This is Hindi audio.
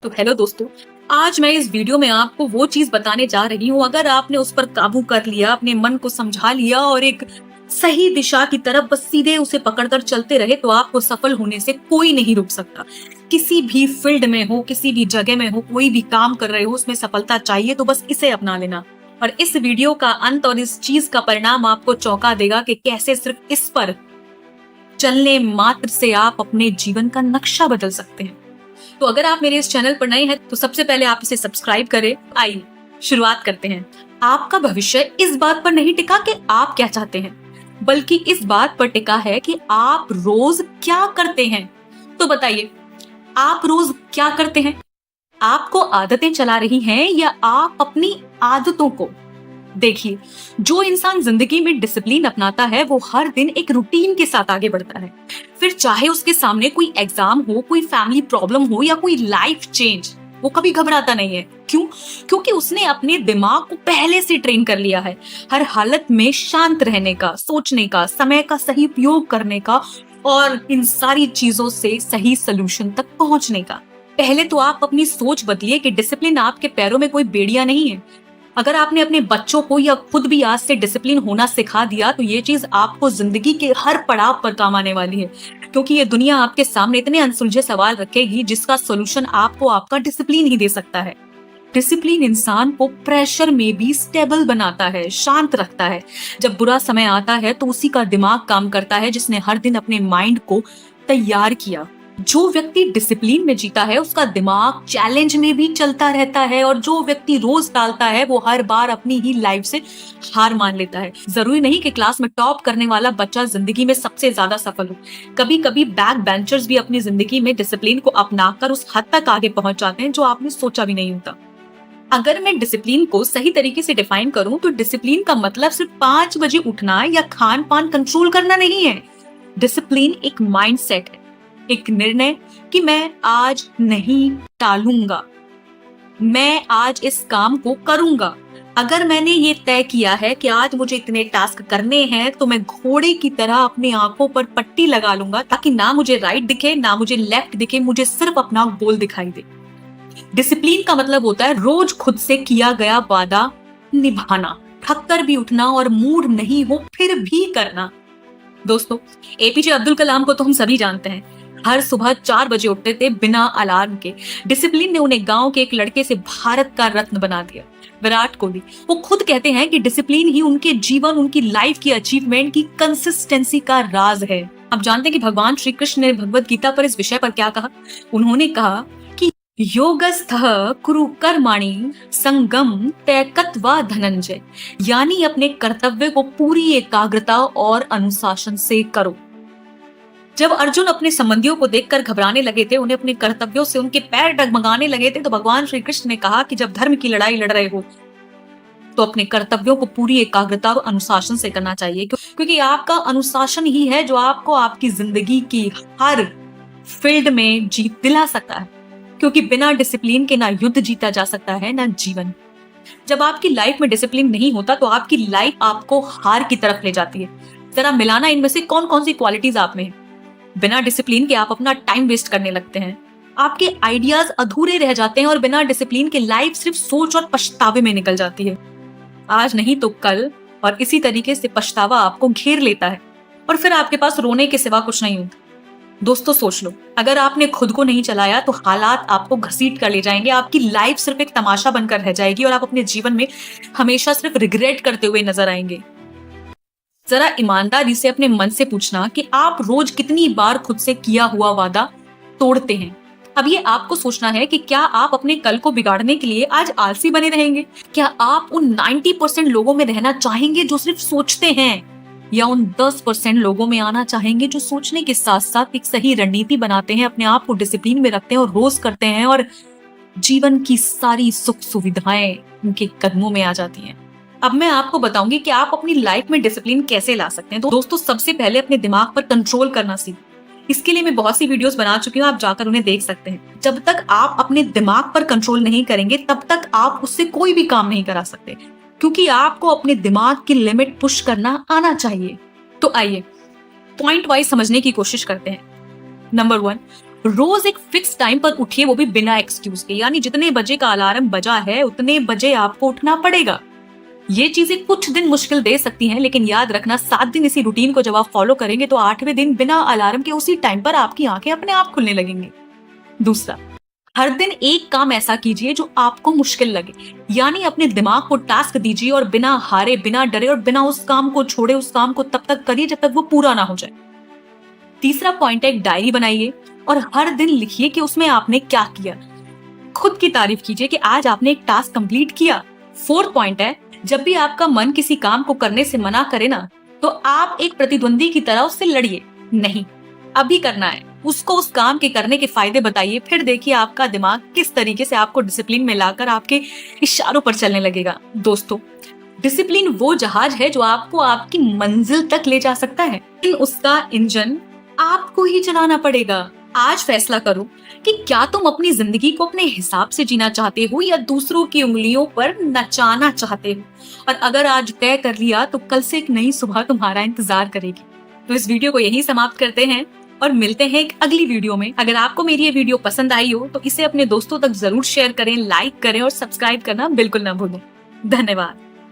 तो हेलो दोस्तों, आज मैं इस वीडियो में आपको वो चीज बताने जा रही हूँ। अगर आपने उस पर काबू कर लिया, अपने मन को समझा लिया और एक सही दिशा की तरफ बस सीधे उसे पकड़कर चलते रहे, तो आपको सफल होने से कोई नहीं रोक सकता। किसी भी फील्ड में हो, किसी भी जगह में हो, कोई भी काम कर रहे हो, उसमें सफलता चाहिए तो बस इसे अपना लेना। और इस वीडियो का अंत और इस चीज का परिणाम आपको चौंका देगा कि कैसे सिर्फ इस पर चलने मात्र से आप अपने जीवन का नक्शा बदल सकते हैं। तो अगर आप मेरे इस चैनल पर नए हैं तो सबसे पहले आप इसे सब्सक्राइब करें। आइए शुरुआत करते हैं। आपका भविष्य इस बात पर नहीं टिका कि आप क्या चाहते हैं, बल्कि इस बात पर टिका है कि आप रोज क्या करते हैं। तो बताइए, आप रोज क्या करते हैं? आपको आदतें चला रही हैं या आप अपनी आदतों को? देखिए, जो इंसान जिंदगी में डिसिप्लिन अपनाता है वो हर दिन एक रूटीन के साथ आगे बढ़ता है। फिर चाहे उसके सामने कोई एग्जाम हो, कोई फैमिली प्रॉब्लम हो या कोई लाइफ चेंज, वो कभी घबराता नहीं है। क्यों? क्योंकि उसने अपने दिमाग को पहले से ट्रेन कर लिया है हर हालत में शांत रहने का, सोचने का, समय का सही उपयोग करने का और इन सारी चीजों से सही सोल्यूशन तक पहुंचने का। पहले तो आप अपनी सोच बदलिए कि डिसिप्लिन आपके पैरों में कोई बेड़िया नहीं है। अगर आपने अपने बच्चों को या खुद भी आज से डिसिप्लिन होना सिखा दिया तो ये चीज आपको जिंदगी के हर पड़ाव पर काम आने वाली है। क्योंकि ये दुनिया आपके सामने इतने अनसुलझे सवाल रखेगी जिसका सोल्यूशन आपको आपका डिसिप्लिन ही दे सकता है। डिसिप्लिन इंसान को प्रेशर में भी स्टेबल बनाता है, शांत रखता है। जब बुरा समय आता है तो उसी का दिमाग काम करता है जिसने हर दिन अपने माइंड को तैयार किया। जो व्यक्ति डिसिप्लिन में जीता है उसका दिमाग चैलेंज में भी चलता रहता है, और जो व्यक्ति रोज टालता है वो हर बार अपनी ही लाइफ से हार मान लेता है। जरूरी नहीं कि क्लास में टॉप करने वाला बच्चा जिंदगी में सबसे ज्यादा सफल हो। कभी कभी बैक बेंचर्स भी अपनी जिंदगी में डिसिप्लिन को अपनाकर उस हद तक आगे पहुंच जाते हैं जो आपने सोचा भी नहीं होता। अगर मैं डिसिप्लिन को सही तरीके से डिफाइन करूं तो डिसिप्लिन का मतलब सिर्फ 5 बजे उठना या खान पान कंट्रोल करना नहीं है। डिसिप्लिन एक माइंडसेट है, एक निर्णय कि मैं आज नहीं टालूंगा, मैं आज इस काम को करूंगा। अगर मैंने ये तय किया है कि आज मुझे इतने टास्क करने हैं तो मैं घोड़े की तरह अपनी आंखों पर पट्टी लगा लूंगा ताकि ना मुझे राइट दिखे ना मुझे लेफ्ट दिखे, मुझे सिर्फ अपना गोल दिखाई दे। डिसिप्लिन का मतलब होता है रोज खुद से किया गया वादा निभाना, थककर भी उठना और मूड नहीं हो फिर भी करना। दोस्तों, एपीजे अब्दुल कलाम को तो हम सभी जानते हैं। हर सुबह 4 बजे उठते थे बिना अलार्म के। डिसिप्लिन ने उन्हें गांव के एक लड़के से भारत का रत्न बना दिया। विराट कोहली, वो खुद कहते हैं कि डिसिप्लिन ही उनके जीवन, उनकी लाइफ की अचीवमेंट की कंसिस्टेंसी का राज है। अब जानते हैं कि भगवान श्री कृष्ण ने भगवत गीता पर इस विषय पर क्या कहा। उन्होंने कहा कि योगस्थः कुरु कर्माणि संगम त्यक्त्वा धनंजय, यानी अपने कर्तव्य को पूरी एकाग्रता और अनुशासन से करो। जब अर्जुन अपने संबंधियों को देखकर घबराने लगे थे, उन्हें अपने कर्तव्यों से उनके पैर डगमगाने लगे थे, तो भगवान श्री कृष्ण ने कहा कि जब धर्म की लड़ाई लड़ रहे हो तो अपने कर्तव्यों को पूरी एकाग्रता और अनुशासन से करना चाहिए। क्योंकि आपका अनुशासन ही है जो आपको आपकी जिंदगी की हर फील्ड में जीत दिला सकता है। क्योंकि बिना डिसिप्लिन के ना युद्ध जीता जा सकता है ना जीवन। जब आपकी लाइफ में डिसिप्लिन नहीं होता तो आपकी लाइफ आपको हार की तरफ ले जाती है। जरा मिलाना इनमें से कौन कौन सी क्वालिटीज आप में है। बिना डिसिप्लिन के आप अपना टाइम वेस्ट करने लगते हैं, आपके आइडियाज अधूरे रह जाते हैं और बिना डिसिप्लिन के लाइफ सिर्फ सोच और पछतावे में निकल जाती है। आज नहीं तो कल, और इसी तरीके से पछतावा आपको घेर लेता है और फिर आपके पास रोने के सिवा कुछ नहीं होता। दोस्तों, सोच लो, अगर आपने खुद को नहीं चलाया तो हालात आपको घसीट कर ले जाएंगे। आपकी लाइफ सिर्फ एक तमाशा बनकर रह जाएगी और आप अपने जीवन में हमेशा सिर्फ रिग्रेट करते हुए नजर आएंगे। जरा ईमानदारी से अपने मन से पूछना कि आप रोज कितनी बार खुद से किया हुआ वादा तोड़ते हैं। अब ये आपको सोचना है कि क्या आप अपने कल को बिगाड़ने के लिए आज आलसी बने रहेंगे? क्या आप उन 90% लोगों में रहना चाहेंगे जो सिर्फ सोचते हैं, या उन 10% लोगों में आना चाहेंगे जो सोचने के साथ साथ एक सही रणनीति बनाते हैं, अपने आप को डिसिप्लिन में रखते हैं और रोज करते हैं, और जीवन की सारी सुख सुविधाएं उनके कदमों में आ जाती हैं। अब मैं आपको बताऊंगी कि आप अपनी लाइफ में डिसिप्लिन कैसे ला सकते हैं। तो दोस्तों, सबसे पहले अपने दिमाग पर कंट्रोल करना सीखें। इसके लिए मैं बहुत सी वीडियोस बना चुकी हूँ, आप जाकर उन्हें देख सकते हैं। जब तक आप अपने दिमाग पर कंट्रोल नहीं करेंगे तब तक आप उससे कोई भी काम नहीं करा सकते, क्योंकि आपको अपने दिमाग की लिमिट पुश करना आना चाहिए। तो आइए पॉइंट वाइज समझने की कोशिश करते हैं। नंबर 1, रोज एक फिक्स टाइम पर उठिए, वो भी बिना एक्सक्यूज के, यानी जितने बजे का अलार्म बजा है उतने बजे आपको उठना पड़ेगा। ये चीजें कुछ दिन मुश्किल दे सकती हैं, लेकिन याद रखना 7 दिन इसी रूटीन को जब आप फॉलो करेंगे तो 8वें दिन बिना अलार्म के उसी टाइम पर आपकी आंखें अपने आप खुलने लगेंगी। दूसरा, हर दिन एक काम ऐसा कीजिए जो आपको मुश्किल लगे, यानी अपने दिमाग को टास्क दीजिए और बिना हारे, बिना डरे और बिना उस काम को छोड़े उस काम को तब तक करिए जब तक वो पूरा ना हो जाए। तीसरा पॉइंट है, एक डायरी बनाइए और हर दिन लिखिए कि उसमें आपने क्या किया। खुद की तारीफ कीजिए कि आज आपने एक टास्क कंप्लीट किया। फोर्थ पॉइंट है, जब भी आपका मन किसी काम को करने से मना करे ना, तो आप एक प्रतिद्वंदी की तरह उससे लड़िए। नहीं, अभी करना है, उसको उस काम के करने के फायदे बताइए, फिर देखिए आपका दिमाग किस तरीके से आपको डिसिप्लिन में लाकर आपके इशारों पर चलने लगेगा। दोस्तों, डिसिप्लिन वो जहाज है जो आपको आपकी मंजिल तक ले जा सकता है, लेकिन उसका इंजन आपको ही चलाना पड़ेगा। आज फैसला करो कि क्या तुम अपनी जिंदगी को अपने हिसाब से जीना चाहते हो या दूसरों की उंगलियों पर नचाना चाहते हो। और अगर आज तय कर लिया तो कल से एक नई सुबह तुम्हारा इंतजार करेगी। तो इस वीडियो को यहीं समाप्त करते हैं और मिलते हैं एक अगली वीडियो में। अगर आपको मेरी ये वीडियो पसंद आई हो तो इसे अपने दोस्तों तक जरूर शेयर करें, लाइक करें और सब्सक्राइब करना बिल्कुल ना भूलें। धन्यवाद।